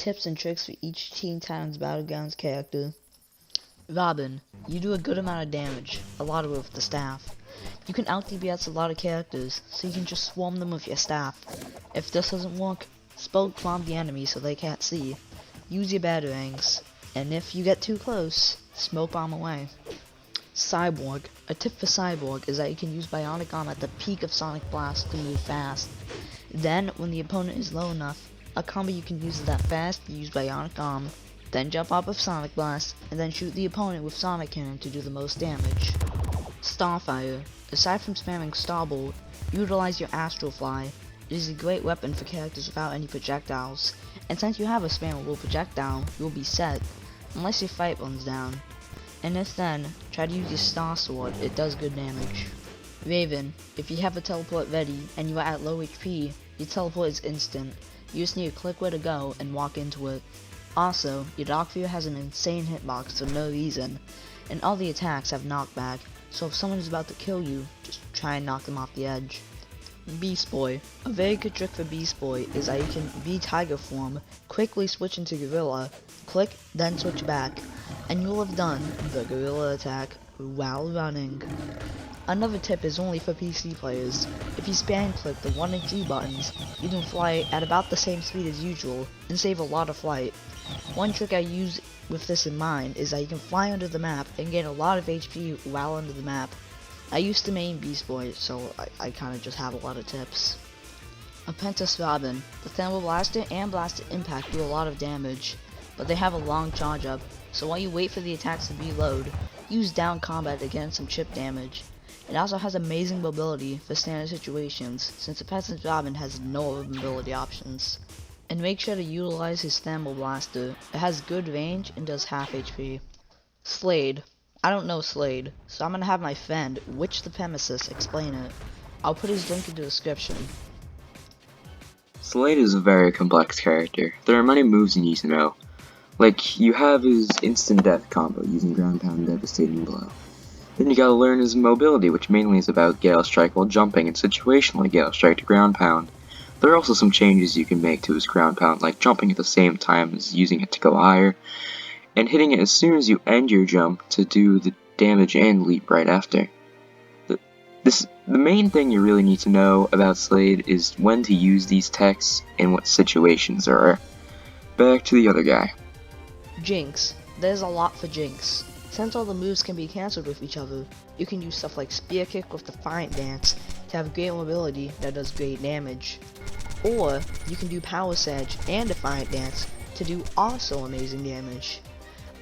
tips and tricks for each Teen Titans Battlegrounds character. Robin, you do a good amount of damage, a lot of it with the staff. You can out-DPS a lot of characters, so you can just swarm them with your staff. If this doesn't work, smoke bomb the enemy so they can't see. Use your batarangs, and if you get too close, smoke bomb away. Cyborg, a tip for Cyborg is that you can use Bionic Arm at the peak of Sonic Blast to move fast. Then, when the opponent is low enough, a combo you can use that fast, you use Bionic Arm, then jump off of Sonic Blast, and then shoot the opponent with Sonic Cannon to do the most damage. Starfire, aside from spamming Starbolt, utilize your Astral Fly. It is a great weapon for characters without any projectiles, and since you have a spammable projectile, you'll be set, unless your fight runs down. And if then, try to use your Star Sword, it does good damage. Raven, if you have a teleport ready, and you are at low HP, your teleport is instant. You just need to click where to go and walk into it. Also, your Darkfear has an insane hitbox for no reason, and all the attacks have knockback, so if someone is about to kill you, just try and knock them off the edge. Beast Boy. A very good trick for Beast Boy is that you can be Tiger form, quickly switch into Gorilla, click, then switch back, and you'll have done the Gorilla attack while running. Another tip is only for PC players. If you spam click the 1 and 3 buttons, you can fly at about the same speed as usual, and save a lot of flight. One trick I use with this in mind is that you can fly under the map and gain a lot of HP while under the map. I used to main Beast Boy, so I kinda just have a lot of tips. Apprentice Robin. The Thermal Blaster and Blaster Impact do a lot of damage, but they have a long charge up, so while you wait for the attacks to reload, use down combat to get some chip damage. It also has amazing mobility for standard situations, since Apprentice Robin has no other mobility options. And make sure to utilize his Thermal Blaster. It has good range and does half HP. Slade. I don't know Slade, so I'm gonna have my friend, Witch the Premises, explain it. I'll put his link in the description. Slade is a very complex character. There are many moves you need to know. Like, you have his instant death combo using ground pound and devastating blow. Then you gotta learn his mobility, which mainly is about Gale Strike while jumping and situationally Gale Strike to ground pound. There are also some changes you can make to his ground pound, like jumping at the same time as using it to go higher, and hitting it as soon as you end your jump to do the damage and leap right after. The main thing you really need to know about Slade is when to use these techs and what situations there are. Back to the other guy. Jinx. There's a lot for Jinx. Since all the moves can be cancelled with each other, you can use stuff like Spear Kick with Defiant Dance to have great mobility that does great damage. Or, you can do Power Surge and Defiant Dance to do also amazing damage.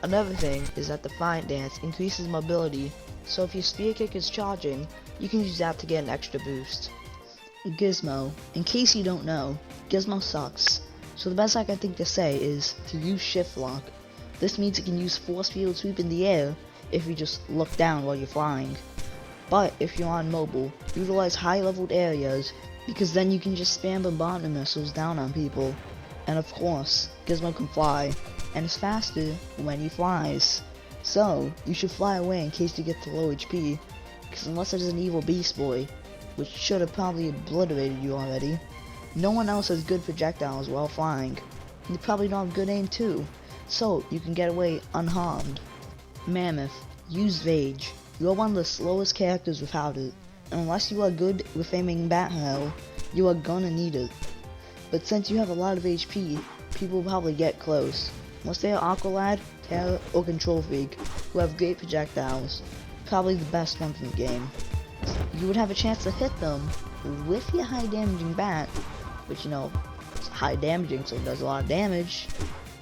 Another thing is that Defiant Dance increases mobility, so if your Spear Kick is charging, you can use that to get an extra boost. Gizmo. In case you don't know, Gizmo sucks, so the best I can think to say is to use Shift Lock. This means you can use Force Field Sweep in the air if you just look down while you're flying. But if you're on mobile, utilize high leveled areas, because then you can just spam bombardment missiles down on people. And of course, Gizmo can fly, and is faster when he flies. So, you should fly away in case you get to low HP, because unless it is an evil Beast Boy, which should have probably obliterated you already, no one else has good projectiles while flying. You probably don't have good aim too, so you can get away unharmed. Mammoth. Use Rage. You are one of the slowest characters without it, and unless you are good with aiming bat hell, you are gonna need it. But since you have a lot of HP, people will probably get close, unless they are Aqualad, Terra, or Control Freak, who have great projectiles, probably the best ones in the game. You would have a chance to hit them with your high damaging bat, which it's high damaging so it does a lot of damage,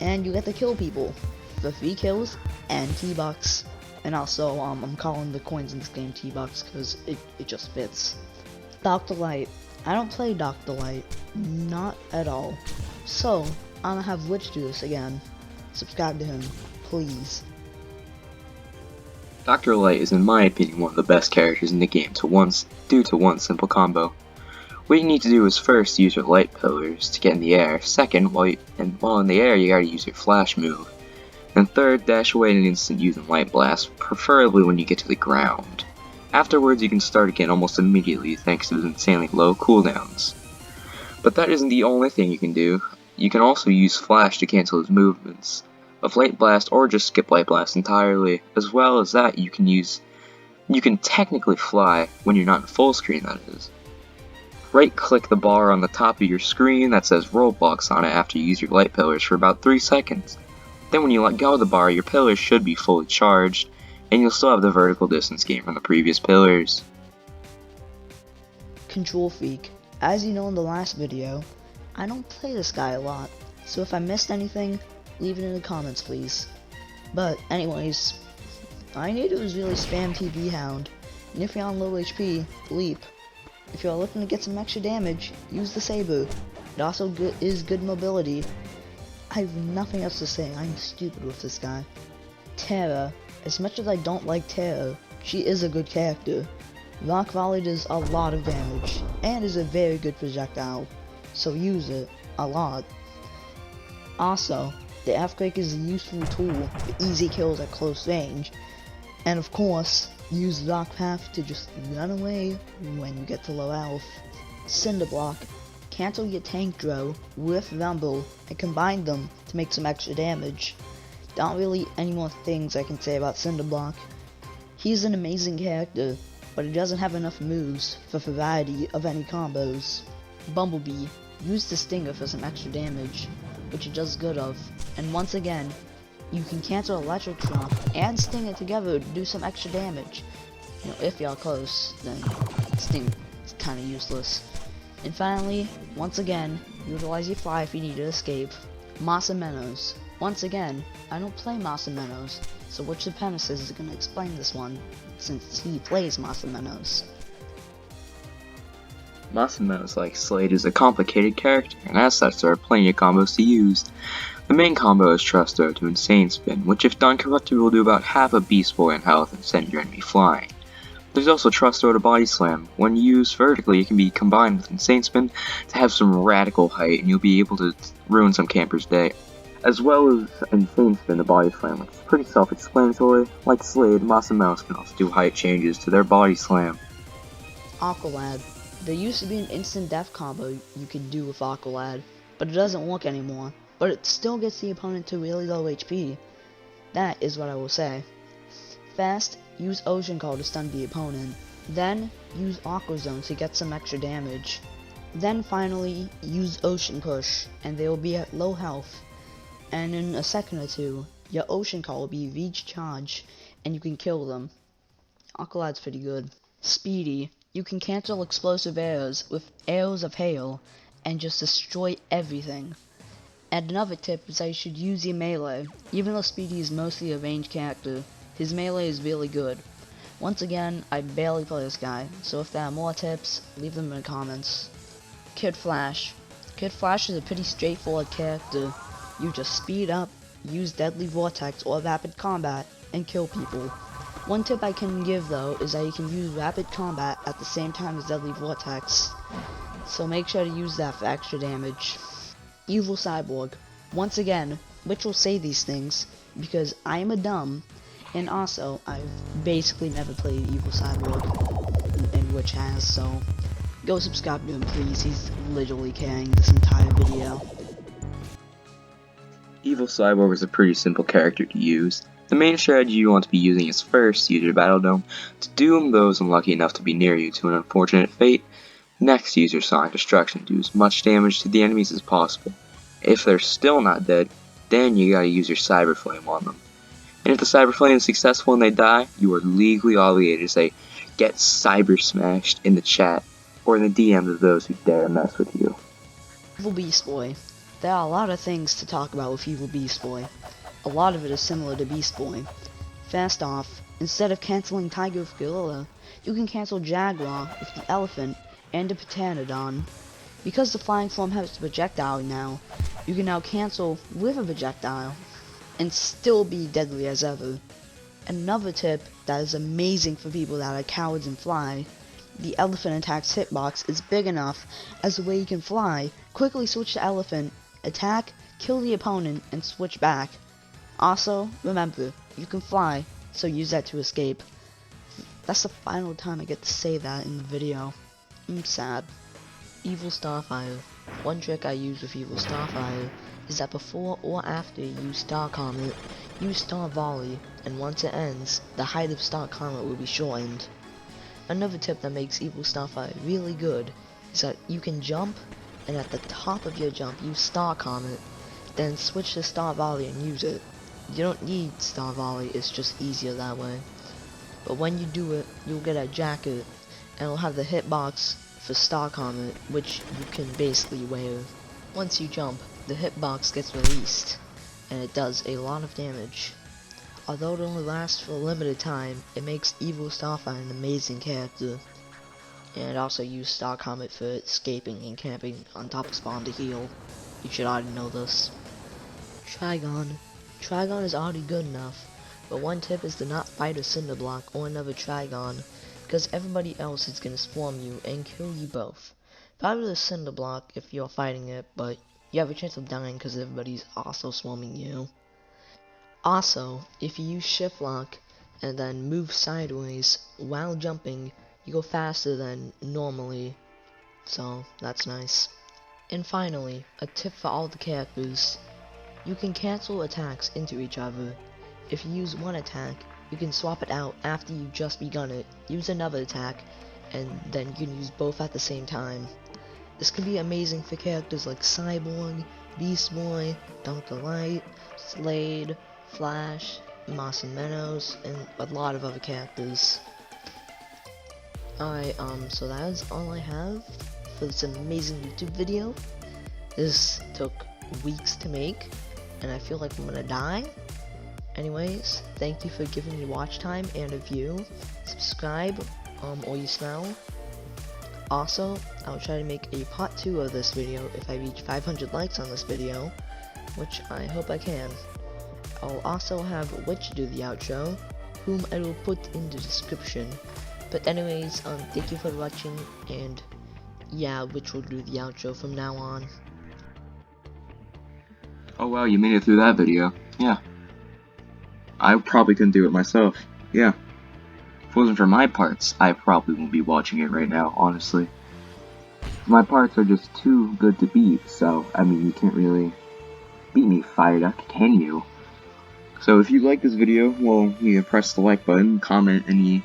and you get to kill people for 3 kills and T-Bucks. And also, I'm calling the coins in this game T-Bucks because it just fits. Dr. Light. I don't play Dr. Light. Not at all. So, I'm gonna have Witch do this again. Subscribe to him, please. Dr. Light is in my opinion one of the best characters in the game due to one simple combo. What you need to do is first use your light pillars to get in the air, second, while in the air you gotta use your flash move, and third, dash away in an instant using light blast, preferably when you get to the ground. Afterwards you can start again almost immediately thanks to his insanely low cooldowns. But that isn't the only thing you can do. You can also use Flash to cancel his movements of Light Blast or just skip Light Blast entirely. As well as that, you can technically fly when you're not in full screen, that is. Right click the bar on the top of your screen that says Roblox on it after you use your light pillars for about 3 seconds. Then when you let go of the bar, your pillars should be fully charged, and you'll still have the vertical distance gain from the previous pillars. Control Freak. As you know in the last video, I don't play this guy a lot, so if I missed anything, leave it in the comments please. But anyways, all I need to do is really spam TV Hound, and if you're on low HP, Leap. If you're looking to get some extra damage, use the Saber. It also is good mobility. I have nothing else to say, I'm stupid with this guy. Terra. As much as I don't like Terra, she is a good character. Rock Volley does a lot of damage, and is a very good projectile, so use it a lot. Also, the Earthquake is a useful tool for easy kills at close range, and of course, use Rock Path to just run away when you get to low health. Cinderblock. Cancel your tank Dro with Rumble and combine them to make some extra damage. Not really any more things I can say about Cinderblock. He's an amazing character, but he doesn't have enough moves for variety of any combos. Bumblebee. Use the Stinger for some extra damage, which it does good of. And once again, you can cancel Electric Shock and Stinger together to do some extra damage. You know, if y'all close, then Sting is kinda useless. And finally, once again, utilize your fly if you need to escape. Menos. Once again, I don't play Menos, so which Apprentice is gonna explain this one, since he plays Menos. Menos, like Slade, is a complicated character, and as such there are plenty of combos to use. The main combo is Trust Throw to Insane Spin, which if done correctly will do about half a Beast Boy in health and send your enemy flying. There's also Trust Throw to Body Slam. When used vertically, it can be combined with Insane Spin to have some radical height, and you'll be able to ruin some camper's day. As well as Insane Spin to Body Slam, which is pretty self-explanatory. Like Slade, Menos can also do height changes to their Body Slam. Aqualad. There used to be an instant death combo you could do with Aqualad, but it doesn't work anymore. But it still gets the opponent to really low HP. That is what I will say. Fast, use Ocean Call to stun the opponent. Then, use Aqua Zone to get some extra damage. Then finally, use Ocean Push, and they will be at low health. And in a second or two, your Ocean Call will be recharged, and you can kill them. Aqualad's pretty good. Speedy. You can cancel explosive arrows with arrows of hail, and just destroy everything. And another tip is that you should use your melee. Even though Speedy is mostly a ranged character, his melee is really good. Once again, I barely play this guy, so if there are more tips, leave them in the comments. Kid Flash. Kid Flash is a pretty straightforward character. You just speed up, use Deadly Vortex or Rapid Combat, and kill people. One tip I can give though is that you can use Rapid Combat at the same time as Deadly Vortex, so make sure to use that for extra damage. Evil Cyborg. Once again, which will say these things, because I am a dumb, and also I've basically never played Evil Cyborg, and which has, so go subscribe to him please, he's literally carrying this entire video. Evil Cyborg is a pretty simple character to use. The main strategy you want to be using is first, use your Battle Dome to doom those unlucky enough to be near you to an unfortunate fate. Next, use your Sonic Destruction to do as much damage to the enemies as possible. If they're still not dead, then you gotta use your Cyber Flame on them. And if the Cyber Flame is successful and they die, you are legally obligated to say, "Get Cyber Smashed" in the chat, or in the DMs of those who dare mess with you. Evil Beast Boy. There are a lot of things to talk about with Evil Beast Boy. A lot of it is similar to Beast Boy. First off, instead of canceling Tiger with Gorilla, you can cancel Jaguar with the Elephant and the Pteranodon. Because the flying form has a projectile now, you can now cancel with a projectile and still be deadly as ever. Another tip that is amazing for people that are cowards and fly, the Elephant attack's hitbox is big enough as the way you can fly, quickly switch to Elephant, attack, kill the opponent, and switch back. Also, remember, you can fly, so use that to escape. That's the final time I get to say that in the video. I'm sad. Evil Starfire. One trick I use with Evil Starfire is that before or after you use Star Comet, use Star Volley, and once it ends, the height of Star Comet will be shortened. Another tip that makes Evil Starfire really good is that you can jump, and at the top of your jump use Star Comet, then switch to Star Volley and use it. You don't need Star Volley, it's just easier that way. But when you do it, you'll get a jacket, and it'll have the hitbox for Star Comet, which you can basically wear. Once you jump, the hitbox gets released, and it does a lot of damage. Although it only lasts for a limited time, it makes Evil Starfire an amazing character. And also use Star Comet for escaping and camping on top of spawn to heal. You should already know this. Trigon. Trigon is already good enough, but one tip is to not fight a Cinderblock or another Trigon, because everybody else is going to swarm you and kill you both. Probably the Cinderblock if you're fighting it, but you have a chance of dying because everybody's also swarming you. Also, if you use shift lock and then move sideways while jumping, you go faster than normally, so that's nice. And finally, a tip for all the characters. You can cancel attacks into each other. If you use one attack, you can swap it out after you just begun it, use another attack, and then you can use both at the same time. This can be amazing for characters like Cyborg, Beast Boy, Dr. Light, Slade, Flash, Moss and Menos, and a lot of other characters. Alright, so that is all I have for this amazing YouTube video. This took weeks to make, and I feel like I'm gonna die. Anyways, thank you for giving me watch time and a view. Subscribe, or you smell. Also, I'll try to make a part 2 of this video if I reach 500 likes on this video, which I hope I can. I'll also have Witch do the outro, whom I will put in the description. But anyways, thank you for watching, and yeah, Witch will do the outro from now on. Oh wow, you made it through that video. Yeah. I probably couldn't do it myself. Yeah. If it wasn't for my parts, I probably won't be watching it right now, honestly. My parts are just too good to beat, so, I mean, you can't really beat me, Fire Duck, can you? So if you like this video, well, you can press the like button, comment any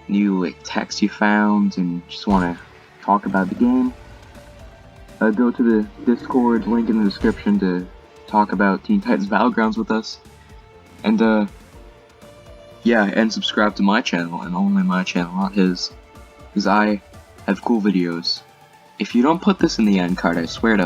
new text you found, and just want to talk about the game. Go to the Discord link in the description to talk about Teen Titans Battlegrounds with us. And yeah, and subscribe to my channel, and only my channel, not his, because I have cool videos. If you don't put this in the end card, I swear to